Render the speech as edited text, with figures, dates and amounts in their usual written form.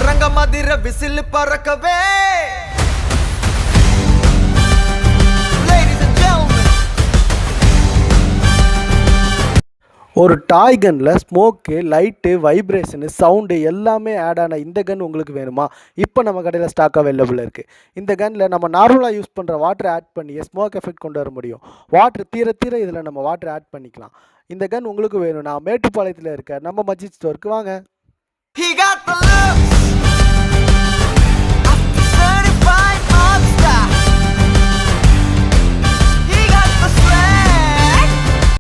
Ranga மதிர whistle பறக்கவே. ஒரு டாய் கன்னில் smoke, light, vibration, sound எல்லாமே add ஆன இந்த கன் உங்களுக்கு வேணுமா? இப்போ நம்ம கடையில் ஸ்டாக் அவைலபிள் இருக்குது. இந்த கன்னில் நம்ம நார்மலாக யூஸ் பண்ணுற வாட்டர் ஆட் பண்ணி ஸ்மோக் எஃபெக்ட் கொண்டு வர முடியும். வாட்டர் தீர தீர இதில் நம்ம வாட்டர் ஆட் பண்ணிக்கலாம். இந்த கன் உங்களுக்கு வேணும்னா மேட்டுப்பாளையத்தில் இருக்க நம்ம மஜித் ஸ்டோருக்கு வாங்க.